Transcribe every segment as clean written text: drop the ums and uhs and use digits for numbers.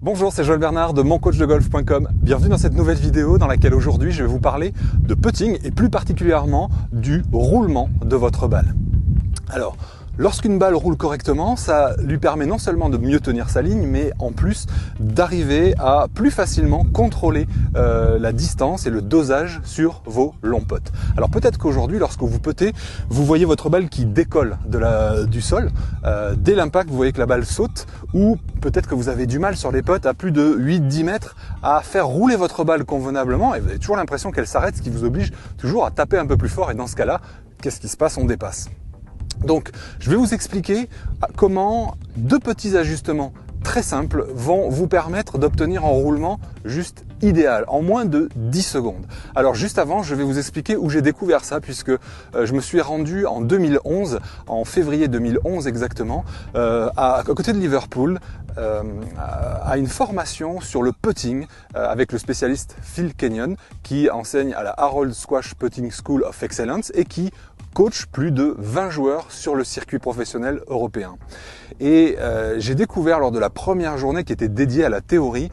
Bonjour, c'est Joël Bernard de moncoachdegolf.com. Bienvenue dans cette nouvelle vidéo dans laquelle aujourd'hui je vais vous parler de putting et plus particulièrement du roulement de votre balle. Alors, lorsqu'une balle roule correctement, ça lui permet non seulement de mieux tenir sa ligne, mais en plus d'arriver à plus facilement contrôler la distance et le dosage sur vos longs putts. Alors peut-être qu'aujourd'hui, lorsque vous puttez, vous voyez votre balle qui décolle du sol. Dès l'impact, vous voyez que la balle saute, ou peut-être que vous avez du mal sur les putts à plus de 8-10 mètres à faire rouler votre balle convenablement, et vous avez toujours l'impression qu'elle s'arrête, ce qui vous oblige toujours à taper un peu plus fort, et dans ce cas-là, qu'est-ce qui se passe? On dépasse. Donc, je vais vous expliquer comment deux petits ajustements très simples vont vous permettre d'obtenir un roulement juste idéal, en moins de 10 secondes. Alors juste avant, je vais vous expliquer où j'ai découvert ça, puisque je me suis rendu en 2011, en février 2011 exactement, à côté de Liverpool, à une formation sur le putting avec le spécialiste Phil Kenyon, qui enseigne à la Harold Squash Putting School of Excellence et qui coach plus de 20 joueurs sur le circuit professionnel européen. Et j'ai découvert lors de la première journée qui était dédiée à la théorie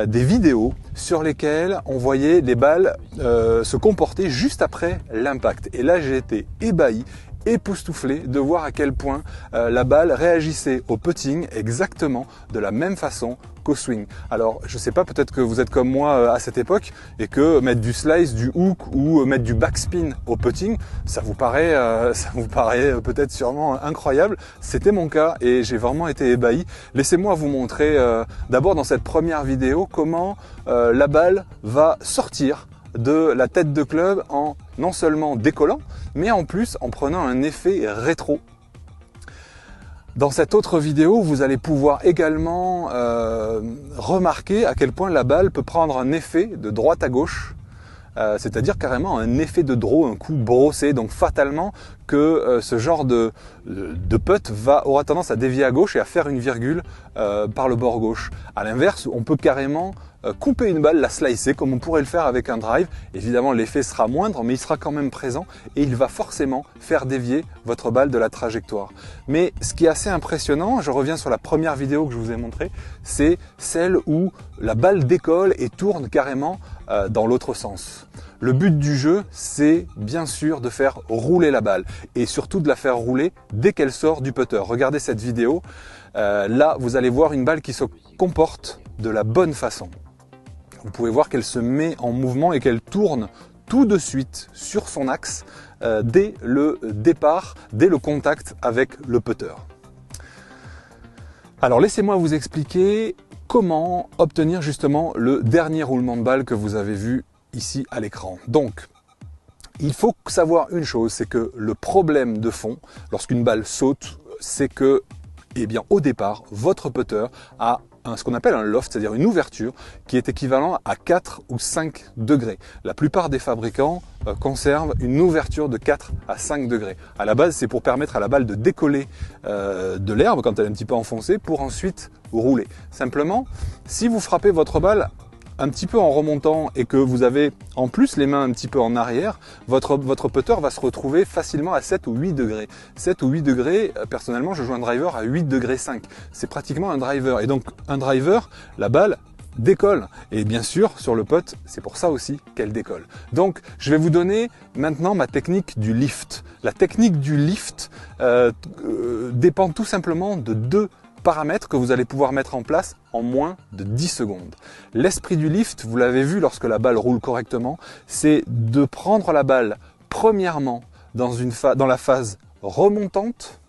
des vidéos sur lesquelles on voyait les balles se comporter juste après l'impact. Et là j'ai été ébahi, époustouflé de voir à quel point la balle réagissait au putting exactement de la même façon qu'au swing. Alors je sais pas, peut-être que vous êtes comme moi à cette époque et que mettre du slice, du hook ou mettre du backspin au putting, ça vous paraît peut-être sûrement incroyable. C'était mon cas et j'ai vraiment été ébahi. Laissez-moi vous montrer d'abord dans cette première vidéo comment la balle va sortir de la tête de club en non seulement décollant, mais en plus en prenant un effet rétro. Dans cette autre vidéo, vous allez pouvoir également remarquer à quel point la balle peut prendre un effet de droite à gauche, c'est-à-dire carrément un effet de draw, un coup brossé, donc fatalement que ce genre de putt aura tendance à dévier à gauche et à faire une virgule par le bord gauche. À l'inverse, on peut carrément couper une balle, la slicer comme on pourrait le faire avec un drive. Évidemment, l'effet sera moindre, mais il sera quand même présent et il va forcément faire dévier votre balle de la trajectoire. Mais ce qui est assez impressionnant, je reviens sur la première vidéo que je vous ai montrée, c'est celle où la balle décolle et tourne carrément dans l'autre sens. Le but du jeu, c'est bien sûr de faire rouler la balle et surtout de la faire rouler dès qu'elle sort du putter. Regardez cette vidéo, là vous allez voir une balle qui se comporte de la bonne façon. Vous pouvez voir qu'elle se met en mouvement et qu'elle tourne tout de suite sur son axe dès le départ, dès le contact avec le putter. Alors laissez-moi vous expliquer comment obtenir justement le dernier roulement de balle que vous avez vu ici à l'écran. Donc, il faut savoir une chose, c'est que le problème de fond, lorsqu'une balle saute, c'est que, eh bien, au départ, votre putter a ce qu'on appelle un loft, c'est-à-dire une ouverture qui est équivalent à 4 ou 5 degrés. La plupart des fabricants conservent une ouverture de 4 à 5 degrés. À la base, c'est pour permettre à la balle de décoller de l'herbe quand elle est un petit peu enfoncée pour ensuite rouler. Simplement, si vous frappez votre balle un petit peu en remontant et que vous avez en plus les mains un petit peu en arrière, votre putter va se retrouver facilement à 7 ou 8 degrés. 7 ou 8 degrés, personnellement je joue un driver à 8 degrés 5. C'est pratiquement un driver. Et donc un driver, la balle décolle. Et bien sûr, sur le putt, c'est pour ça aussi qu'elle décolle. Donc je vais vous donner maintenant ma technique du lift. La technique du lift dépend tout simplement de deux paramètres que vous allez pouvoir mettre en place en moins de 10 secondes. L'esprit du lift, vous l'avez vu lorsque la balle roule correctement, c'est de prendre la balle premièrement dans la phase remontante,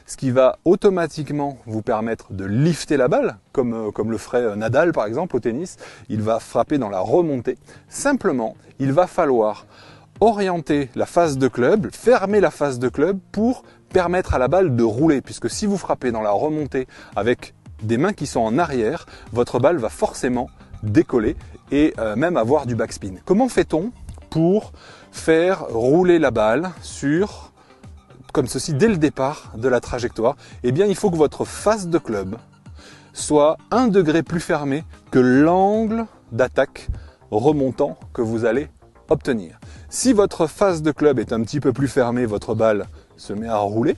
ce qui va automatiquement vous permettre de lifter la balle, comme le ferait Nadal par exemple au tennis. Il va frapper dans la remontée. Simplement, il va falloir orienter la phase de club, fermer la phase de club pour permettre à la balle de rouler, puisque si vous frappez dans la remontée avec des mains qui sont en arrière, votre balle va forcément décoller et même avoir du backspin. Comment fait-on pour faire rouler la balle comme ceci dès le départ de la trajectoire? Eh bien, il faut que votre face de club soit 1 degré plus fermé que l'angle d'attaque remontant que vous allez obtenir. Si votre face de club est un petit peu plus fermée, votre balle se met à rouler.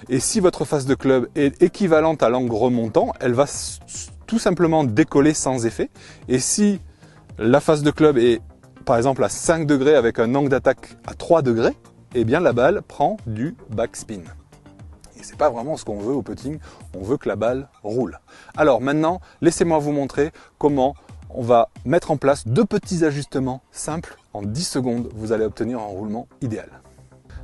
Et si votre face de club est équivalente à l'angle remontant, elle va tout simplement décoller sans effet. Et si la face de club est par exemple à 5 degrés avec un angle d'attaque à 3 degrés, eh bien la balle prend du backspin. Et c'est pas vraiment ce qu'on veut au putting, on veut que la balle roule. Alors maintenant, laissez-moi vous montrer comment on va mettre en place 2 petits ajustements simples. En 10 secondes, vous allez obtenir un roulement idéal.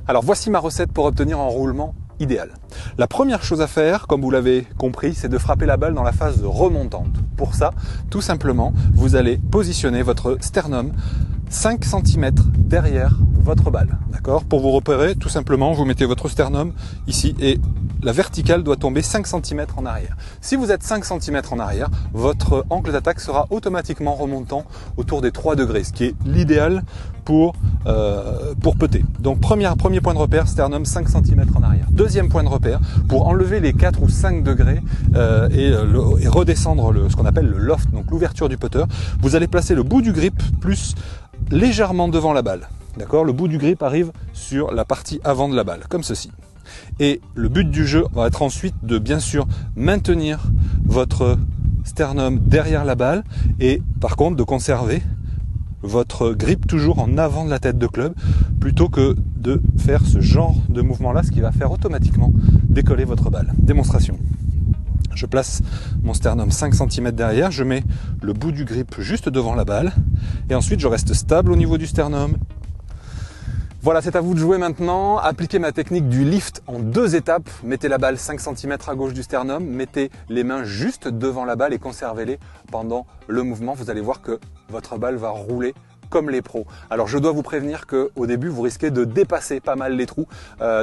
Alors voici ma recette pour obtenir un roulement idéal. La première chose à faire, comme vous l'avez compris, c'est de frapper la balle dans la phase remontante. Pour ça, tout simplement, vous allez positionner votre sternum 5 cm derrière votre balle. D'accord ? Pour vous repérer, tout simplement, vous mettez votre sternum ici et la verticale doit tomber 5 cm en arrière. Si vous êtes 5 cm en arrière, votre angle d'attaque sera automatiquement remontant autour des 3 degrés, ce qui est l'idéal pour putter. Donc premier point de repère, sternum 5 cm en arrière. Deuxième point de repère, pour enlever les 4 ou 5 degrés et redescendre ce qu'on appelle le loft, donc l'ouverture du putter, vous allez placer le bout du grip plus légèrement devant la balle. D'accord ? Le bout du grip arrive sur la partie avant de la balle, comme ceci. Et le but du jeu va être ensuite de bien sûr maintenir votre sternum derrière la balle et par contre de conserver votre grip toujours en avant de la tête de club plutôt que de faire ce genre de mouvement là, ce qui va faire automatiquement décoller votre balle. Démonstration. Je place mon sternum 5 cm derrière, je mets le bout du grip juste devant la balle et ensuite je reste stable au niveau du sternum. Voilà, c'est à vous de jouer maintenant. Appliquez ma technique du lift en 2 étapes. Mettez la balle 5 cm à gauche du sternum, mettez les mains juste devant la balle et conservez-les pendant le mouvement. Vous allez voir que votre balle va rouler comme les pros. Alors je dois vous prévenir qu'au début vous risquez de dépasser pas mal les trous,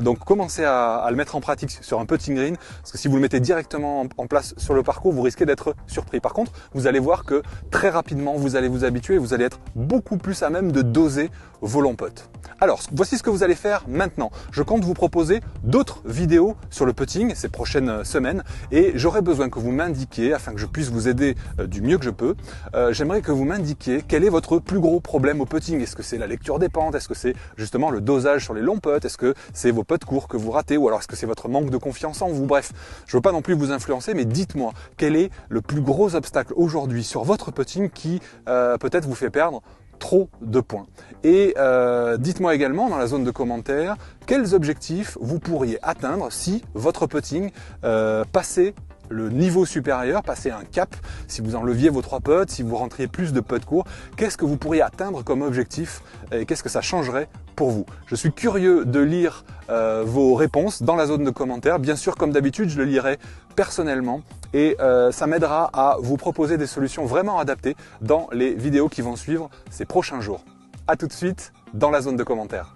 donc commencez à le mettre en pratique sur un putting green, parce que si vous le mettez directement en place sur le parcours, vous risquez d'être surpris. Par contre, vous allez voir que très rapidement vous allez vous habituer et vous allez être beaucoup plus à même de doser vos longs putts. Alors voici ce que vous allez faire maintenant. Je compte vous proposer d'autres vidéos sur le putting ces prochaines semaines et j'aurai besoin que vous m'indiquiez, afin que je puisse vous aider du mieux que je peux, j'aimerais que vous m'indiquiez quel est votre plus gros problème au putting. Est-ce que c'est la lecture des pentes? Est-ce que c'est justement le dosage sur les longs putts? Est-ce que c'est vos putts courts que vous ratez? Ou alors est-ce que c'est votre manque de confiance en vous? Bref, je ne veux pas non plus vous influencer, mais dites-moi quel est le plus gros obstacle aujourd'hui sur votre putting qui peut-être vous fait perdre trop de points. Et dites-moi également dans la zone de commentaires quels objectifs vous pourriez atteindre si votre putting passait le niveau supérieur, passer un cap, si vous enleviez vos 3 putts, si vous rentriez plus de putts courts, qu'est-ce que vous pourriez atteindre comme objectif et qu'est-ce que ça changerait pour vous? Je suis curieux de lire vos réponses dans la zone de commentaires. Bien sûr, comme d'habitude, je le lirai personnellement et ça m'aidera à vous proposer des solutions vraiment adaptées dans les vidéos qui vont suivre ces prochains jours. À tout de suite dans la zone de commentaires.